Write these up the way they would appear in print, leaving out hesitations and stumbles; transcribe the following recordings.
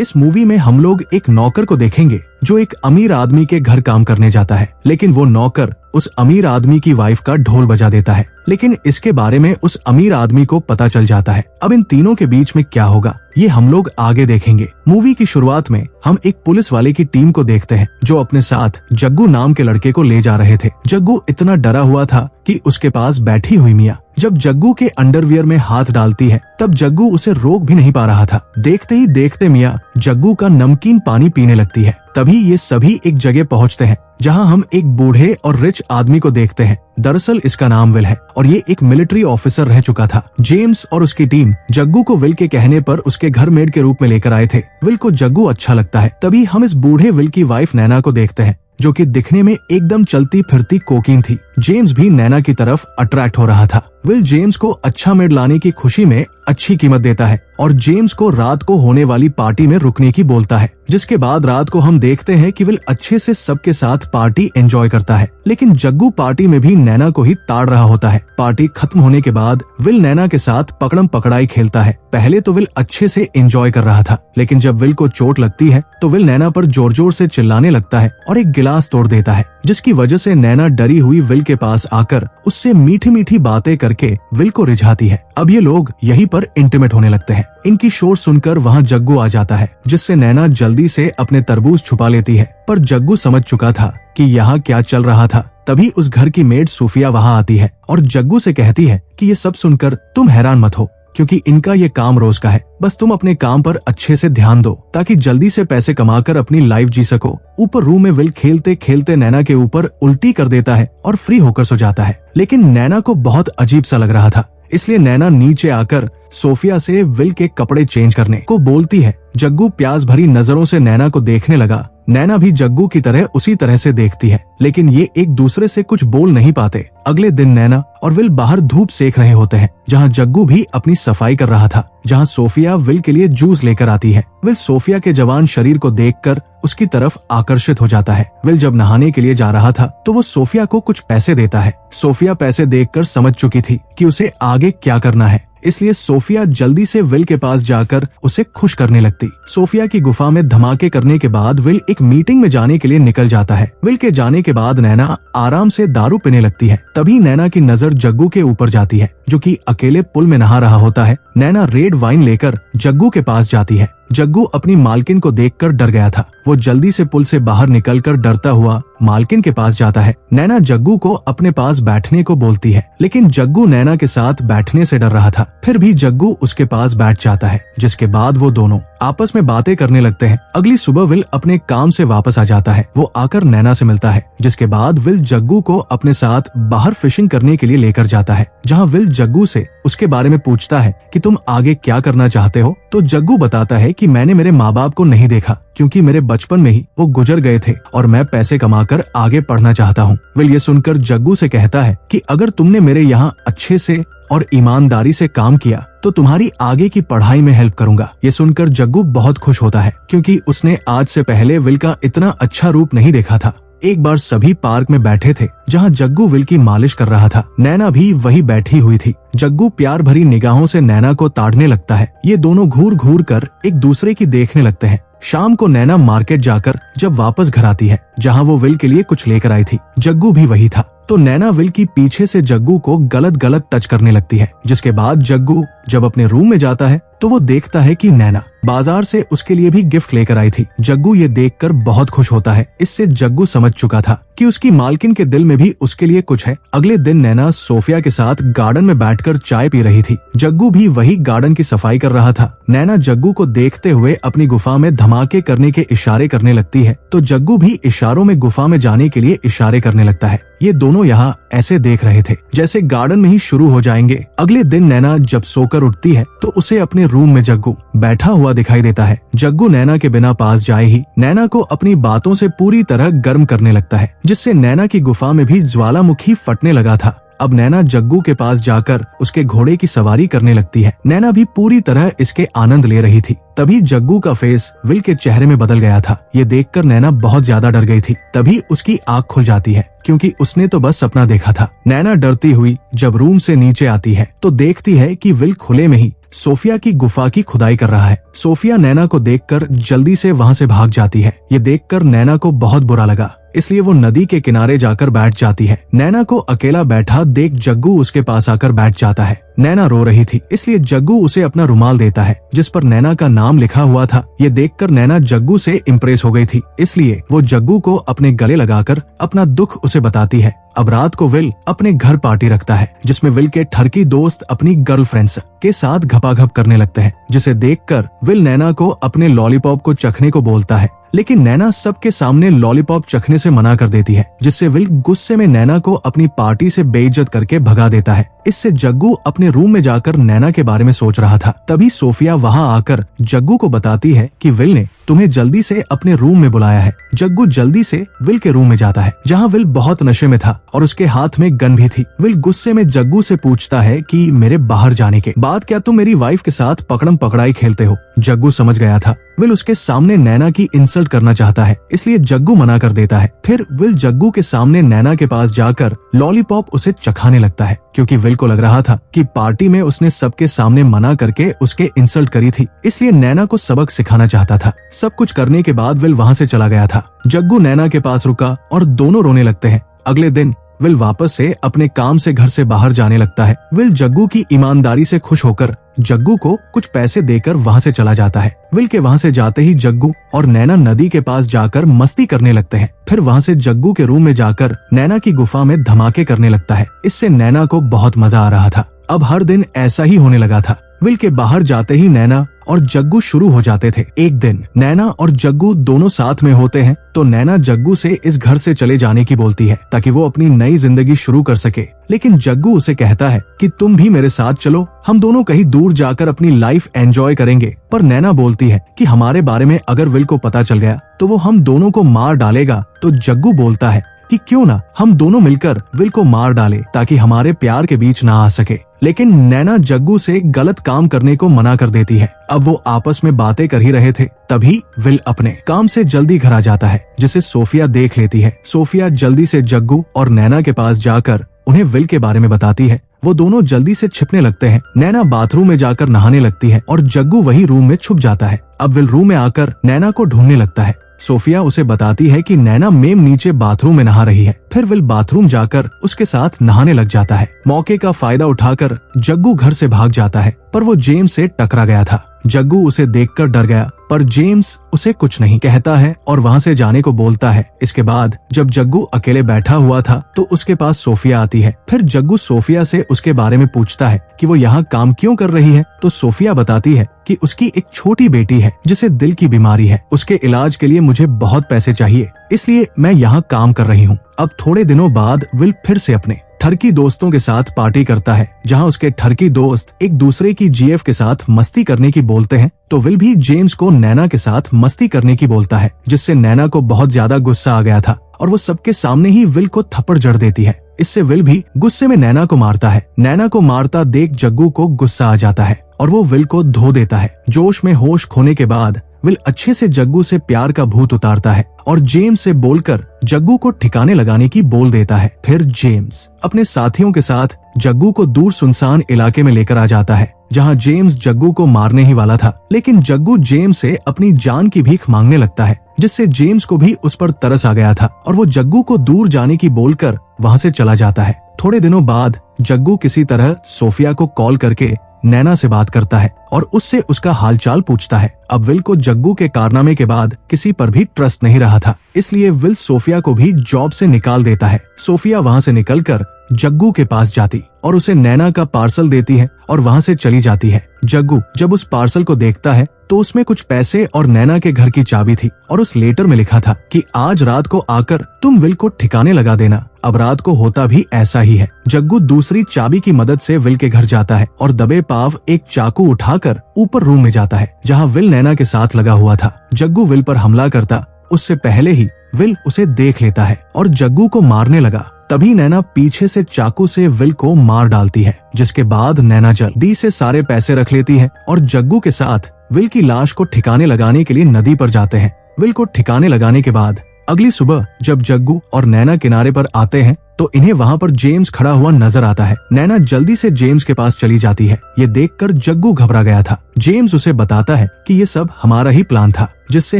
इस मूवी में हम लोग एक नौकर को देखेंगे जो एक अमीर आदमी के घर काम करने जाता है, लेकिन वो नौकर उस अमीर आदमी की वाइफ का ढोल बजा देता है। लेकिन इसके बारे में उस अमीर आदमी को पता चल जाता है। अब इन तीनों के बीच में क्या होगा ये हम लोग आगे देखेंगे। मूवी की शुरुआत में हम एक पुलिस वाले की टीम को देखते हैं जो अपने साथ जग्गू नाम के लड़के को ले जा रहे थे। जग्गू इतना डरा हुआ था कि उसके पास बैठी हुई मियाँ जब जग्गू के अंडरवियर में हाथ डालती है तब जग्गू उसे रोक भी नहीं पा रहा था। देखते ही देखते मियाँ जग्गू का नमकीन पानी पीने लगती है। तभी ये सभी एक जगह पहुँचते हैं जहाँ हम एक बूढ़े और रिच आदमी को देखते हैं। दरअसल इसका नाम विल है और ये एक मिलिट्री ऑफिसर रह चुका था। जेम्स और उसकी टीम जग्गू को विल के कहने पर उसके घर मेड के रूप में लेकर आए थे। विल को जग्गू अच्छा लगता है। तभी हम इस बूढ़े विल की वाइफ नैना को देखते हैं जो कि दिखने में एकदम चलती फिरती कोकीन थी। जेम्स भी नैना की तरफ अट्रैक्ट हो रहा था। विल जेम्स को अच्छा मेड लाने की खुशी में अच्छी कीमत देता है और जेम्स को रात को होने वाली पार्टी में रुकने की बोलता है। जिसके बाद रात को हम देखते हैं कि विल अच्छे से सबके साथ पार्टी एंजॉय करता है, लेकिन जग्गू पार्टी में भी नैना को ही ताड़ रहा होता है। पार्टी खत्म होने के बाद विल नैना के साथ पकड़म पकड़ाई खेलता है। पहले तो विल अच्छे से एंजॉय कर रहा था, लेकिन जब विल को चोट लगती है तो विल नैना पर जोर जोर से चिल्लाने लगता है और एक गिलास तोड़ देता है, जिसकी वजह से नैना डरी हुई विल के पास आकर उससे मीठी मीठी बातें करके विल को रिझाती है। अब ये लोग यहीं पर इंटीमेट होने लगते हैं। इनकी शोर सुनकर वहाँ जग्गू आ जाता है, जिससे नैना जल्दी से अपने तरबूज छुपा लेती है। पर जग्गू समझ चुका था कि यहाँ क्या चल रहा था। तभी उस घर की मेड सूफिया वहाँ आती है और जग्गू से कहती है कि ये सब सुनकर तुम हैरान मत हो, क्योंकि इनका ये काम रोज का है। बस तुम अपने काम पर अच्छे से ध्यान दो ताकि जल्दी से पैसे कमाकर अपनी लाइफ जी सको। ऊपर रूम में विल खेलते खेलते नैना के ऊपर उल्टी कर देता है और फ्री होकर सो जाता है। लेकिन नैना को बहुत अजीब सा लग रहा था, इसलिए नैना नीचे आकर सोफिया से विल के कपड़े चेंज करने को बोलती है। जग्गू प्यास भरी नजरों से नैना को देखने लगा। नैना भी जग्गू की तरह उसी तरह से देखती है, लेकिन ये एक दूसरे से कुछ बोल नहीं पाते। अगले दिन नैना और विल बाहर धूप सेक रहे होते हैं, जहाँ जग्गू भी अपनी सफाई कर रहा था। जहाँ सोफिया विल के लिए जूस लेकर आती है। विल सोफिया के जवान शरीर को देखकर उसकी तरफ आकर्षित हो जाता है। विल जब नहाने के लिए जा रहा था तो वो सोफिया को कुछ पैसे देता है। सोफिया पैसे देखकर समझ चुकी थी कि उसे आगे क्या करना है, इसलिए सोफिया जल्दी से विल के पास जाकर उसे खुश करने लगती। सोफिया की गुफा में धमाके करने के बाद विल एक मीटिंग में जाने के लिए निकल जाता है। विल के जाने के बाद नैना आराम से दारू पीने लगती है। तभी नैना की नजर जग्गू के ऊपर जाती है, जो कि अकेले पुल में नहा रहा होता है। नैना रेड वाइन लेकर जग्गू के पास जाती है। जग्गू अपनी मालकिन को देखकर डर गया था। वो जल्दी से पुल से बाहर निकलकर डरता हुआ मालकिन के पास जाता है। नैना जग्गू को अपने पास बैठने को बोलती है, लेकिन जग्गू नैना के साथ बैठने से डर रहा था। फिर भी जग्गू उसके पास बैठ जाता है, जिसके बाद वो दोनों आपस में बातें करने लगते हैं। अगली सुबह विल अपने काम से वापस आ जाता है। वो आकर नैना से मिलता है, जिसके बाद विल जग्गू को अपने साथ बाहर फिशिंग करने के लिए लेकर जाता है, जहाँ विल जग्गू से उसके बारे में पूछता है कि तुम आगे क्या करना चाहते हो। तो जग्गू बताता है कि मैंने मेरे माँ बाप को नहीं देखा, क्योंकि मेरे बचपन में ही वो गुजर गए थे और मैं पैसे कमाकर आगे पढ़ना चाहता हूँ। विल ये सुनकर जग्गू से कहता है कि अगर तुमने मेरे यहाँ अच्छे से और ईमानदारी से काम किया तो तुम्हारी आगे की पढ़ाई में हेल्प करूंगा। ये सुनकर जग्गू बहुत खुश होता है, क्योंकि उसने आज से पहले विल का इतना अच्छा रूप नहीं देखा था। एक बार सभी पार्क में बैठे थे, जहाँ जग्गू विल की मालिश कर रहा था। नैना भी वही बैठी हुई थी। जग्गू प्यार भरी निगाहों से नैना को ताड़ने लगता है। ये दोनों घूर घूर कर एक दूसरे की देखने लगते हैं। शाम को नैना मार्केट जाकर जब वापस घर आती है, जहाँ वो विल के लिए कुछ लेकर आई थी, जग्गू भी वही था। तो नैना विल की पीछे से जग्गू को गलत गलत टच करने लगती है। जिसके बाद जग्गू जब अपने रूम में जाता है तो वो देखता है कि नैना बाजार से उसके लिए भी गिफ्ट लेकर आई थी। जग्गू ये देखकर बहुत खुश होता है। इससे जग्गू समझ चुका था कि उसकी मालकिन के दिल में भी उसके लिए कुछ है। अगले दिन नैना सोफिया के साथ गार्डन में बैठकर चाय पी रही थी। जग्गू भी वही गार्डन की सफाई कर रहा था। नैना जग्गू को देखते हुए अपनी गुफा में धमाके करने के इशारे करने लगती है, तो जग्गू भी इशारों में गुफा में जाने के लिए इशारे करने लगता है। ये दोनों यहाँ ऐसे देख रहे थे जैसे गार्डन में ही शुरू हो जाएंगे। अगले दिन नैना जब सोकर उठती है तो उसे अपने रूम में जग्गू बैठा हुआ दिखाई देता है। जग्गू नैना के बिना पास जाए ही नैना को अपनी बातों से पूरी तरह गर्म करने लगता है, जिससे नैना की गुफा में भी ज्वालामुखी फटने लगा था। अब नैना जग्गू के पास जाकर उसके घोड़े की सवारी करने लगती है। नैना भी पूरी तरह इसके आनंद ले रही थी। तभी जग्गू का फेस विल के चेहरे में बदल गया था। ये देखकर नैना बहुत ज्यादा डर गई थी। तभी उसकी आँख खुल जाती है, क्योंकि उसने तो बस सपना देखा था। नैना डरती हुई जब रूम से नीचे आती है तो देखती है कि विल खुले में ही सोफिया की गुफा की खुदाई कर रहा है। सोफिया नैना को देखकर जल्दी से वहाँ से भाग जाती है। ये देखकर नैना को बहुत बुरा लगा, इसलिए वो नदी के किनारे जाकर बैठ जाती है। नैना को अकेला बैठा देख जग्गू उसके पास आकर बैठ जाता है। नैना रो रही थी, इसलिए जग्गू उसे अपना रुमाल देता है जिस पर नैना का नाम लिखा हुआ था। ये देखकर नैना जग्गू से इम्प्रेस हो गई थी, इसलिए वो जग्गू को अपने गले लगाकर अपना दुख उसे बताती है। अब रात को विल अपने घर पार्टी रखता है जिसमें विल के ठरकी दोस्त अपनी गर्लफ्रेंड्स के साथ घपाघप करने लगते हैं, जिसे देखकर विल नैना को अपने लॉलीपॉप को चखने को बोलता है, लेकिन नैना सबके सामने लॉलीपॉप चखने से मना कर देती है, जिससे विल गुस्से में नैना को अपनी पार्टी से बेइज्जत करके भगा देता है। इससे जग्गू अपने रूम में जाकर नैना के बारे में सोच रहा था। तभी सोफिया वहाँ आकर जग्गू को बताती है कि विल ने तुम्हें जल्दी से अपने रूम में बुलाया है। जग्गू जल्दी से विल के रूम में जाता है जहाँ विल बहुत नशे में था और उसके हाथ में गन भी थी। विल गुस्से में जग्गू से पूछता है कि मेरे बाहर जाने के बाद क्या तुम मेरी वाइफ के साथ पकड़म पकड़ाई खेलते हो। जग्गू समझ गया था विल उसके सामने नैना की इंसल्ट करना चाहता है, इसलिए जग्गू मना कर देता है। फिर विल जग्गू के सामने नैना के पास जाकर लॉलीपॉप उसे चखाने लगता है, क्योंकि विल को लग रहा था कि पार्टी में उसने सबके सामने मना करके उसके इंसल्ट करी थी, इसलिए नैना को सबक सिखाना चाहता था। सब कुछ करने के बाद विल वहाँ से चला गया था। जग्गू नैना के पास रुका और दोनों रोने लगते हैं। अगले दिन विल वापस से अपने काम से घर से बाहर जाने लगता है। विल जग्गू की ईमानदारी से खुश होकर जग्गू को कुछ पैसे देकर वहाँ से चला जाता है। विल के वहाँ से जाते ही जग्गू और नैना नदी के पास जाकर मस्ती करने लगते हैं। फिर वहाँ से जग्गू के रूम में जाकर नैना की गुफा में धमाके करने लगता है। इससे नैना को बहुत मजा आ रहा था। अब हर दिन ऐसा ही होने लगा था। विल के बाहर जाते ही नैना और जग्गू शुरू हो जाते थे। एक दिन नैना और जग्गू दोनों साथ में होते हैं तो नैना जग्गू से इस घर से चले जाने की बोलती है ताकि वो अपनी नई जिंदगी शुरू कर सके, लेकिन जग्गू उसे कहता है कि तुम भी मेरे साथ चलो, हम दोनों कहीं दूर जाकर अपनी लाइफ एंजॉय करेंगे। पर नैना बोलती है कि हमारे बारे में अगर विल को पता चल गया तो वो हम दोनों को मार डालेगा। तो जग्गू बोलता है कि क्यों ना हम दोनों मिलकर विल को मार डाले ताकि हमारे प्यार के बीच ना आ सके, लेकिन नैना जग्गू से गलत काम करने को मना कर देती है। अब वो आपस में बातें कर ही रहे थे, तभी विल अपने काम से जल्दी घर आ जाता है, जिसे सोफिया देख लेती है। सोफिया जल्दी से जग्गू और नैना के पास जाकर उन्हें विल के बारे में बताती है। वो दोनों जल्दी से छिपने लगते हैं। नैना बाथरूम में जाकर नहाने लगती है और जग्गू वही रूम में छुप जाता है। अब विल रूम में आकर नैना को ढूंढने लगता है। सोफिया उसे बताती है कि नैना मेम नीचे बाथरूम में नहा रही है। फिर विल बाथरूम जाकर उसके साथ नहाने लग जाता है। मौके का फायदा उठाकर जग्गू घर से भाग जाता है, पर वो जेम्स से टकरा गया था। जग्गू उसे देखकर डर गया, पर जेम्स उसे कुछ नहीं कहता है और वहाँ से जाने को बोलता है। इसके बाद जब जग्गू अकेले बैठा हुआ था तो उसके पास सोफिया आती है। फिर जग्गू सोफिया से उसके बारे में पूछता है कि वो यहाँ काम क्यों कर रही है। तो सोफिया बताती है कि उसकी एक छोटी बेटी है जिसे दिल की बीमारी है। उसके इलाज के लिए मुझे बहुत पैसे चाहिए, इसलिए मैं यहाँ काम कर रही हूँ। अब थोड़े दिनों बाद विल फिर से अपने ठरकी दोस्तों के साथ पार्टी करता है, जहां उसके ठरकी दोस्त एक दूसरे की जीएफ के साथ मस्ती करने की बोलते हैं। तो विल भी जेम्स को नैना के साथ मस्ती करने की बोलता है, जिससे नैना को बहुत ज्यादा गुस्सा आ गया था और वो सबके सामने ही विल को थप्पड़ जड़ देती है। इससे विल भी गुस्से में नैना को मारता है। नैना को मारता देख जग्गू को गुस्सा आ जाता है और वो विल को धो देता है। जोश में होश खोने के बाद विल अच्छे से जग्गू से प्यार का भूत उतारता है और जेम्स से बोलकर जग्गू को ठिकाने लगाने की बोल देता है। फिर जेम्स अपने साथियों के साथ जग्गू को दूर सुनसान इलाके में लेकर आ जाता है, जहां जेम्स जग्गू को मारने ही वाला था, लेकिन जग्गू जेम्स से अपनी जान की भीख मांगने लगता है, जिससे जेम्स को भी उस पर तरस आ गया था और वो जग्गू को दूर जाने की बोलकर वहां से चला जाता है। थोड़े दिनों बाद जग्गू किसी तरह सोफिया को कॉल करके नैना से बात करता है और उससे उसका हालचाल पूछता है। अब विल को जग्गू के कारनामे के बाद किसी पर भी ट्रस्ट नहीं रहा था, इसलिए विल सोफिया को भी जॉब से निकाल देता है। सोफिया वहां से निकलकर जग्गू के पास जाती और उसे नैना का पार्सल देती है और वहां से चली जाती है। जग्गू जब उस पार्सल को देखता है तो उसमें कुछ पैसे और नैना के घर की चाबी थी और उस लेटर में लिखा था कि आज रात को आकर तुम विल को ठिकाने लगा देना। अब रात को होता भी ऐसा ही है। जग्गू दूसरी चाबी की मदद से विल के घर जाता है और दबे पाव एक चाकू उठाकर ऊपर रूम में जाता है, जहां विल नैना के साथ लगा हुआ था। जग्गू विल पर हमला करता उससे पहले ही विल उसे देख लेता है और जग्गू को मारने लगा। तभी नैना पीछे से चाकू से विल को मार डालती है, जिसके बाद नैना जल्दी से सारे पैसे रख लेती है और जग्गू के साथ विल की लाश को ठिकाने लगाने के लिए नदी पर जाते हैं। विल को ठिकाने लगाने के बाद अगली सुबह जब जग्गू और नैना किनारे पर आते हैं तो इन्हें वहाँ पर जेम्स खड़ा हुआ नजर आता है। नैना जल्दी से जेम्स के पास चली जाती है। ये देखकर जग्गू घबरा गया था। जेम्स उसे बताता है कि ये सब हमारा ही प्लान था, जिससे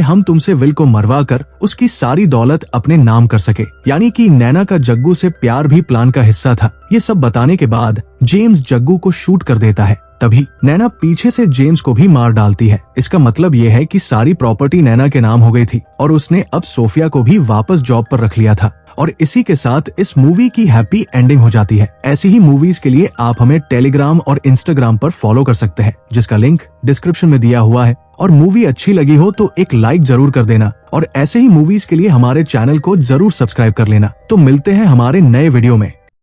हम तुमसे विल को मरवा कर उसकी सारी दौलत अपने नाम कर सके। यानी कि नैना का जग्गू से प्यार भी प्लान का हिस्सा था। ये सब बताने के बाद जेम्स जग्गू को शूट कर देता है। तभी नैना पीछे से जेम्स को भी मार डालती है। इसका मतलब ये है कि सारी प्रॉपर्टी नैना के नाम हो गई थी और उसने अब सोफिया को भी वापस जॉब पर रख लिया था। और इसी के साथ इस मूवी की हैप्पी एंडिंग हो जाती है। ऐसी ही मूवीज के लिए आप हमें टेलीग्राम और इंस्टाग्राम पर फॉलो कर सकते हैं, जिसका लिंक डिस्क्रिप्शन में दिया हुआ है। और मूवी अच्छी लगी हो तो एक लाइक जरूर कर देना और ऐसे ही मूवीज के लिए हमारे चैनल को जरूर सब्सक्राइब कर लेना। तो मिलते हैं हमारे नए वीडियो में।